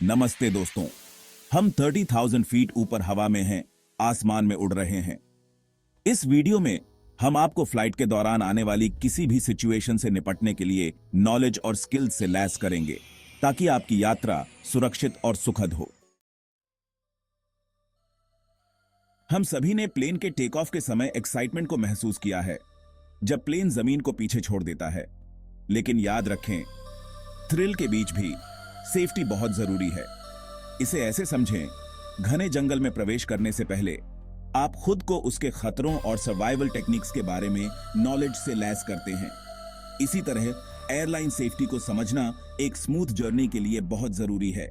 नमस्ते दोस्तों, हम 30,000 फीट ऊपर हवा में हैं, आसमान में उड़ रहे हैं। इस वीडियो में हम आपको फ्लाइट के दौरान आने वाली किसी भी सिचुएशन से निपटने के लिए नॉलेज और स्किल्स से लैस करेंगे, ताकि आपकी यात्रा सुरक्षित और सुखद हो। हम सभी ने प्लेन के टेक ऑफ के समय एक्साइटमेंट को महसूस किया है, जब प्लेन जमीन को पीछे छोड़ देता है। लेकिन याद रखें, थ्रिल के बीच भी सेफ्टी बहुत जरूरी है। इसे ऐसे समझें, घने जंगल में प्रवेश करने से पहले आप खुद को उसके खतरों और सर्वाइवल टेक्निक्स के बारे में नॉलेज से लैस करते हैं। इसी तरह एयरलाइन सेफ्टी को समझना एक स्मूथ जर्नी के लिए बहुत जरूरी है।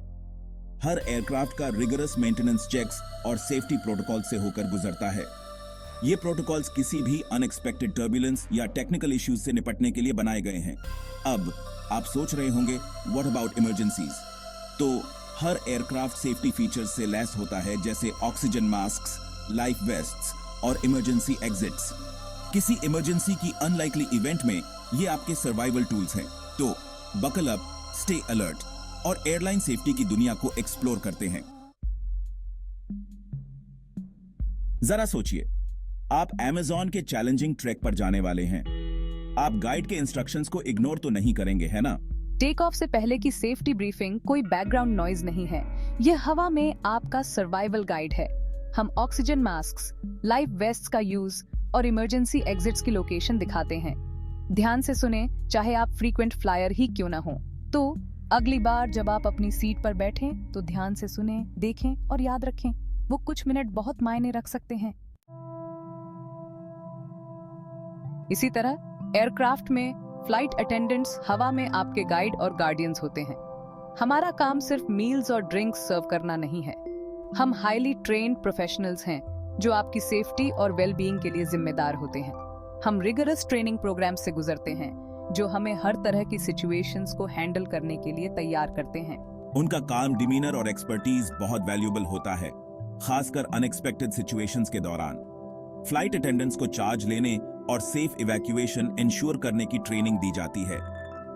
हर एयरक्राफ्ट का रिगरस मेंटेनेंस चेक्स और सेफ्टी प्रोटोकॉल से होकर गुजरता है। ये प्रोटोकॉल्स किसी भी अनएक्सपेक्टेड टर्बुलेंस या टेक्निकल इश्यूज से निपटने के लिए बनाए गए हैं। अब आप सोच रहे होंगे, व्हाट अबाउट इमरजेंसीज? तो हर एयरक्राफ्ट सेफ्टी फीचर्स से लैस होता है, जैसे ऑक्सीजन मास्क्स, लाइफ वेस्ट्स और इमरजेंसी एग्जिट्स। किसी इमरजेंसी की अनलाइकली इवेंट में ये आपके सर्वाइवल टूल्स हैं। तो बकल अप, स्टे अलर्ट और एयरलाइन सेफ्टी की दुनिया को एक्सप्लोर करते हैं। जरा सोचिए, आप अमेज़न के चैलेंजिंग ट्रैक पर जाने वाले हैं। आप गाइड के इंस्ट्रक्शंस को इग्नोर तो नहीं करेंगे, है ना? टेक ऑफ से पहले की सेफ्टी ब्रीफिंग कोई बैकग्राउंड नॉइज नहीं है। यह हवा में आपका सर्वाइवल गाइड है। हम ऑक्सीजन मास्क्स, लाइफ वेस्ट्स का यूज और इमरजेंसी एग्जिट्स की लोकेशन दिखाते हैं। ध्यान से सुने, चाहे आप फ्रीक्वेंट फ्लायर ही क्यों ना हो। तो अगली बार जब आप अपनी सीट पर बैठें तो ध्यान से सुने, देखें और याद रखें, वो कुछ मिनट बहुत मायने रख सकते हैं। इसी तरह एयरक्राफ्ट में फ्लाइट अटेंडेंट्स हवा में आपके गाइड और गार्डियंस होते हैं। हमारा काम सिर्फ मील्स और ड्रिंक्स सर्व करना नहीं है। हम हाईली ट्रेन्ड प्रोफेशनल्स हैं जो आपकी सेफ्टी और वेलबीइंग के लिए जिम्मेदार होते हैं। हम रिगरस ट्रेनिंग प्रोग्राम से गुजरते हैं जो हमें हर तरह की सिचुएशंस को हैंडल करने के लिए तैयार करते हैं। उनका काम, डिमीनर और एक्सपर्टीज बहुत वैल्यूएबल होता है, खासकर अनएक्सपेक्टेड सिचुएशंस के दौरान। फ्लाइट अटेंडेंट्स को चार्ज लेने और सेफ इवैक्यूएशन इंश्योर करने की ट्रेनिंग दी जाती है।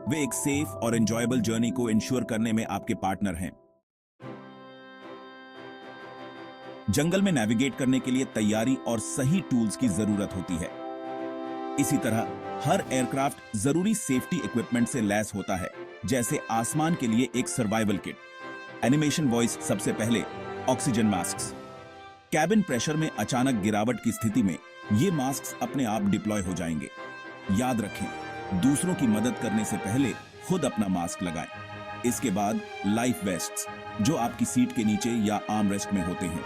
वे एक सेफ और एंजॉयबल जर्नी को इंश्योर करने में आपके पार्टनर हैं। जंगल में नेविगेट करने के लिए तैयारी और सही टूल्स की जरूरत होती है। इसी तरह हर एयरक्राफ्ट जरूरी सेफ्टी इक्विपमेंट से लैस होता है, जैसे आसमान के लिए एक सर्वाइवल किट, एनिमेशन वॉइस, सबसे पहले ऑक्सीजन मास्क्स। कैबिन प्रेशर में अचानक गिरावट की स्थिति में ये मास्क्स अपने आप डिप्लॉय हो जाएंगे। याद रखें, दूसरों की मदद करने से पहले खुद अपना मास्क लगाएं। इसके बाद लाइफ वेस्ट्स, जो आपकी सीट के नीचे या आर्म रेस्ट में होते हैं।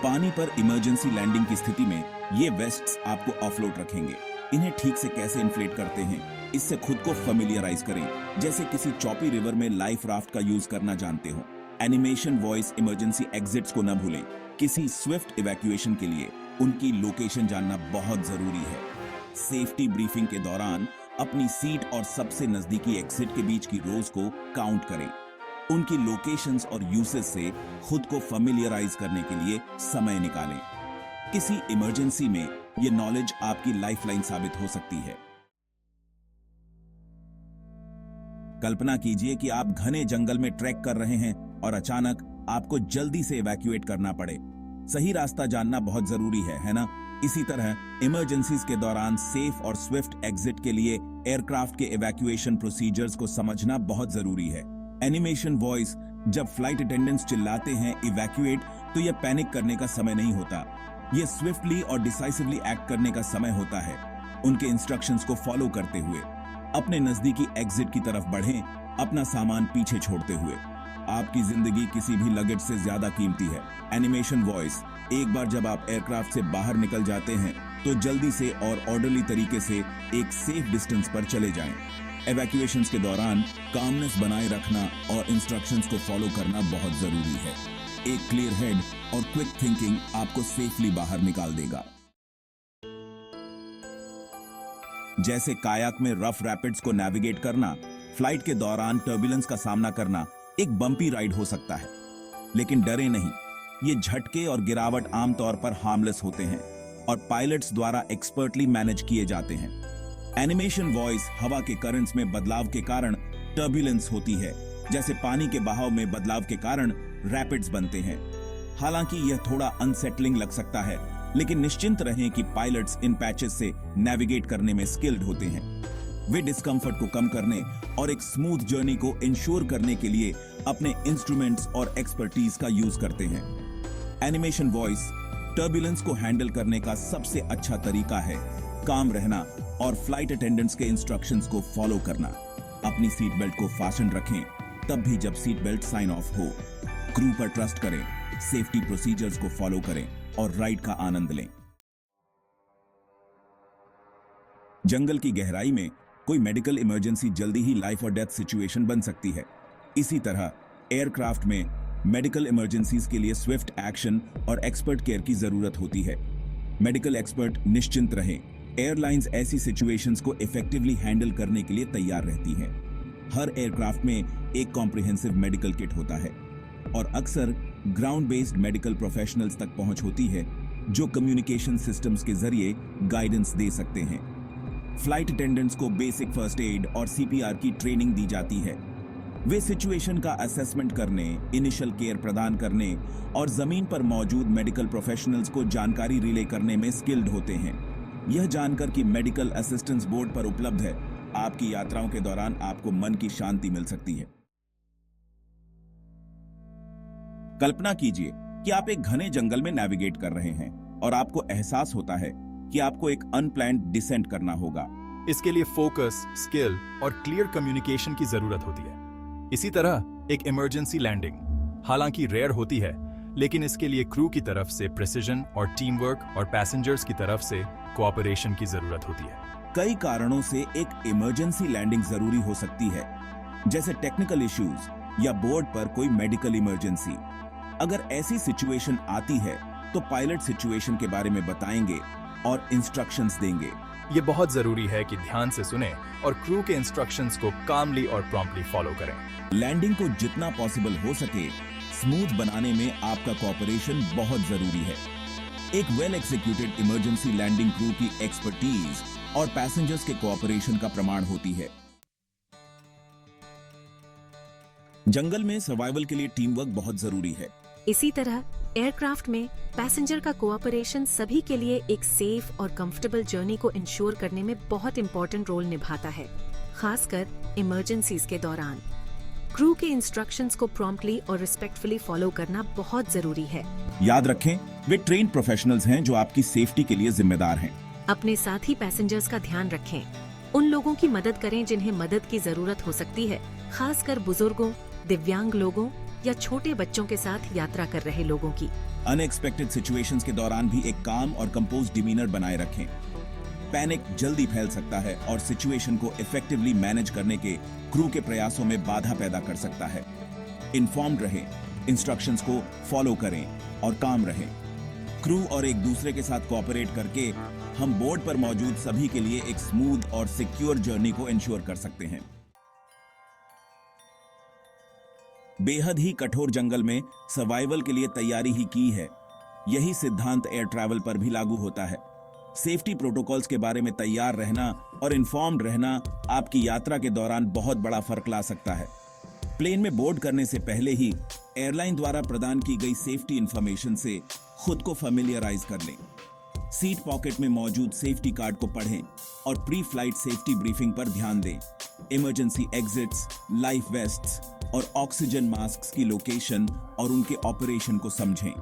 पानी पर इमरजेंसी लैंडिंग की स्थिति में ये वेस्ट्स आपको ऑफलोड रखेंगे। इन्हें ठीक से कैसे इन्फ्लेट करते हैं, इससे खुद को फेमिलियराइज करें, जैसे किसी चॉपी रिवर में लाइफ राफ्ट का यूज करना जानते हो। एनिमेशन वॉइस इमरजेंसी एग्जिट्स को न भूलें। किसी स्विफ्ट इवैक्यूएशन के लिए उनकी लोकेशन जानना बहुत जरूरी है। सेफ्टी ब्रीफिंग के दौरान अपनी सीट और सबसे नजदीकी एग्जिट के बीच की रोज को काउंट करें। उनकी लोकेशंस और यूसेज से खुद को फेमिलियराइज करने के लिए समय निकालें। किसी इमरजेंसी में ये नॉलेज आपकी लाइफलाइन साबित हो सकती है। कल्पना कीजिए कि आप घने जंगल में ट्रैक कर रहे हैं और अचानक आपको जल्दी से इवैक्यूएट करना पड़े। सही रास्ता जानना बहुत जरूरी है ना? इसी तरह इमरजेंसीज के दौरान सेफ और स्विफ्ट एग्जिट के लिए एयरक्राफ्ट के इवैक्यूएशन प्रोसीजर्स को समझना बहुत जरूरी है। एनिमेशन वॉइस, जब फ्लाइट अटेंडेंट्स चिल्लाते हैं इवैक्यूएट, तो यह पैनिक करने का समय नहीं होता। यह स्विफ्टली और डिसाइसिवली एक्ट करने का समय होता है। उनके इंस्ट्रक्शंस को फॉलो करते हुए अपने नजदीकी एग्जिट की तरफ बढ़ें, अपना सामान पीछे छोड़ते हुए। आपकी जिंदगी किसी भी लगेज से ज्यादा कीमती है। एनिमेशन वॉइस, एक बार जब आप एयरक्राफ्ट से बाहर निकल जाते हैं तो जल्दी से और ऑर्डरली तरीके से एक सेफ डिस्टेंस पर चले जाएं। एवैक्यूएशंस के दौरान कामनेस बनाए रखना और इंस्ट्रक्शंस को फॉलो करना बहुत जरूरी है। एक क्लियर हेड और क्विक थिंकिंग आपको सेफली बाहर निकाल देगा। जैसे कायाक में रफ रैपिड्स को नेविगेट करना, फ्लाइट के दौरान टर्बुलेंस का सामना करना एक बम्पी राइड हो सकता है। लेकिन डरे नहीं, ये झटके और गिरावट आमतौर पर हार्मलेस होते हैं और पायलट्स द्वारा एक्सपर्टली मैनेज किए जाते हैं। एनिमेशन वॉइस, हवा के करंट्स में बदलाव के कारण टर्बुलेंस होती है, जैसे पानी के बहाव में बदलाव के कारण रैपिड्स बनते हैं। हालांकि यह थोड़ा अनसेटलिंग लग सकता है, लेकिन निश्चिंत रहें कि पायलट्स इन पैचेस से नेविगेट करने में स्किल्ड होते हैं। वे डिस्कंफर्ट को कम करने और एक स्मूथ जर्नी को इंश्योर करने के लिए अपने इंस्ट्रूमेंट्स और एक्सपर्टीज का यूज करते हैं। एनिमेशन वॉइस टर्बुलेंस को हैंडल करने का सबसे अच्छा तरीका है काम रहना और फ्लाइट अटेंडेंट्स के इंस्ट्रक्शंस को फॉलो करना। अपनी सीट बेल्ट को फास्टन रखें तब भी जब सीट बेल्ट साइन ऑफ हो। क्रू पर ट्रस्ट करें, सेफ्टी प्रोसीजर्स को फॉलो करें और राइड का आनंद लें। जंगल की गहराई में कोई मेडिकल इमरजेंसी जल्दी ही लाइफ और डेथ सिचुएशन बन सकती है। इसी तरह एयरक्राफ्ट में मेडिकल इमरजेंसीज के लिए स्विफ्ट एक्शन और एक्सपर्ट केयर की जरूरत होती है। मेडिकल एक्सपर्ट निश्चिंत रहें, एयरलाइंस ऐसी सिचुएशंस को इफेक्टिवली हैंडल करने के लिए तैयार रहती हैं। हर एयरक्राफ्ट में एक कॉम्प्रिहेंसिव मेडिकल किट होता है और अक्सर ग्राउंड बेस्ड मेडिकल प्रोफेशनल्स तक पहुंच होती है जो कम्युनिकेशन सिस्टम्स के जरिए गाइडेंस दे सकते हैं। फ्लाइट अटेंडेंट्स को बेसिक फर्स्ट एड और सीपीआर की ट्रेनिंग दी जाती है। वे सिचुएशन का असेसमेंट करने, इनिशियल केयर प्रदान करने और जमीन पर मौजूद मेडिकल प्रोफेशनल्स को जानकारी रिले करने में स्किल्ड होते हैं। यह जानकर कि मेडिकल असिस्टेंस बोर्ड पर उपलब्ध है, आपकी यात्राओं के दौरान आपको मन की शांति मिल सकती है। कल्पना कीजिए कि आप एक घने जंगल में नेविगेट कर रहे हैं और आपको एहसास होता है कि आपको एक अनप्लान्ड डिसेंट करना होगा। इसके लिए फोकस, स्किल और क्लियर कम्युनिकेशन की जरूरत होती है। इसी तरह एक इमरजेंसी लैंडिंग हालांकि रेयर होती है, लेकिन इसके लिए क्रू की तरफ से प्रिसिजन और टीम वर्क और पैसेंजर्स की तरफ से कोऑपरेशन की जरूरत होती है। कई कारणों से एक इमरजेंसी लैंडिंग जरूरी हो सकती है, जैसे टेक्निकल इश्यूज या बोर्ड पर कोई मेडिकल इमरजेंसी। अगर ऐसी सिचुएशन आती है तो पायलट सिचुएशन के बारे में बताएंगे और इंस्ट्रक्शंस देंगे। ये बहुत जरूरी है कि ध्यान से सुने और क्रू के इंस्ट्रक्शंस को कामली और प्रॉम्प्टली फॉलो करें। लैंडिंग को जितना पॉसिबल हो सके स्मूथ बनाने में आपका कोऑपरेशन बहुत जरूरी है। एक well executed emergency landing crew की एक्सपर्टीज और पैसेंजर्स के कोऑपरेशन का प्रमाण होती है। जंगल में सर्वाइवल के लिए टीम वर्क बहुत जरूरी है। इसी तरह एयरक्राफ्ट में पैसेंजर का कोऑपरेशन सभी के लिए एक सेफ और कंफर्टेबल जर्नी को इंश्योर करने में बहुत इंपॉर्टेंट रोल निभाता है, खासकर इमरजेंसीज के दौरान। क्रू के इंस्ट्रक्शंस को प्रॉम्प्टली और रिस्पेक्टफुली फॉलो करना बहुत जरूरी है। याद रखें, वे ट्रेन्ड प्रोफेशनल्स हैं जो आपकी सेफ्टी के लिए जिम्मेदार हैं। अपने साथी पैसेंजर्स का ध्यान रखें। उन लोगों की मदद करें जिन्हें मदद की जरूरत हो सकती है, खासकर बुजुर्गों, दिव्यांग लोगों या छोटे बच्चों के साथ यात्रा कर रहे लोगों की। अनएक्सपेक्टेड सिचुएशंस के दौरान भी एक काम और कंपोज डिमीनर बनाए रखें। पैनिक जल्दी फैल सकता है और सिचुएशन को इफेक्टिवली मैनेज करने के क्रू के प्रयासों में बाधा पैदा कर सकता है। इन्फॉर्म्ड रहें, इंस्ट्रक्शंस को फॉलो करें और काम रहें। क्रू और एक दूसरे के साथ कोऑपरेट करके हम बोर्ड पर मौजूद सभी के लिए एक स्मूथ और सिक्योर जर्नी को इंश्योर कर सकते हैं। बेहद ही कठोर जंगल में सर्वाइवल के लिए तैयारी ही की है। यही सिद्धांत एयर ट्रैवल पर भी लागू होता है। सेफ्टी प्रोटोकॉल्स के बारे में तैयार रहना और इन्फॉर्म्ड रहना आपकी यात्रा के दौरान बहुत बड़ा फर्क ला सकता है। प्लेन में बोर्ड करने से पहले ही एयरलाइन द्वारा प्रदान की गई सेफ्टी इंफॉर्मेशन से खुद को फैमिलियराइज कर लें। सीट पॉकेट में मौजूद सेफ्टी कार्ड को पढ़ें और प्री फ्लाइट सेफ्टी ब्रीफिंग पर ध्यान दें। इमरजेंसी एग्जिट्स, लाइफ वेस्ट्स और ऑक्सीजन मास्क की लोकेशन और उनके ऑपरेशन को समझें।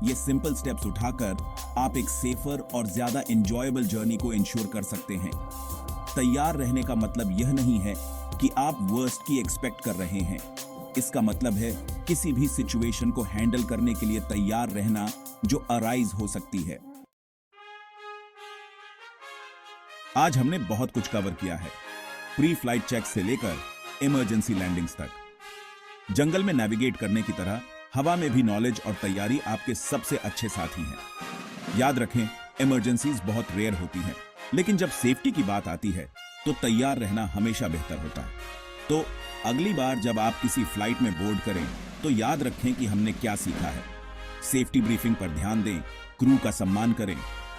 ये सिंपल स्टेप्स उठाकर आप एक सेफर और ज्यादा एंजॉयबल जर्नी को इंश्योर कर सकते हैं। तैयार रहने का मतलब यह नहीं है कि आप वर्स्ट की एक्सपेक्ट कर रहे हैं। इसका मतलब है किसी भी सिचुएशन को हैंडल करने के लिए तैयार रहना जो अराइज हो सकती है। आज हमने बहुत कुछ कवर किया है, प्री फ्लाइट चेक से लेकर इमरजेंसी लैंडिंग्स तक। जंगल में नेविगेट करने की तरह हवा में भी नॉलेज और तैयारी आपके सबसे अच्छे साथी हैं। याद रखें, इमरजेंसीज बहुत रेयर होती हैं, लेकिन जब सेफ्टी की बात आती है तो तैयार रहना हमेशा बेहतर होता है। तो अगली बार जब आप किसी फ्लाइट में बोर्ड करें तो याद रखें कि हमने क्या सीखा है। सेफ्टी ब्रीफिंग पर ध्यान दें, क्रू का सम्मान करें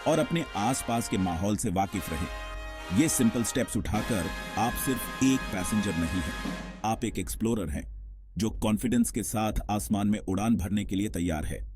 और अपने आसपास के माहौल से वाकिफ रहें। ये सिंपल स्टेप्स उठाकर आप सिर्फ एक पैसेंजर नहीं हैं, आप एक एक्सप्लोरर हैं। जो कॉन्फिडेंस के साथ आसमान में उड़ान भरने के लिए तैयार है।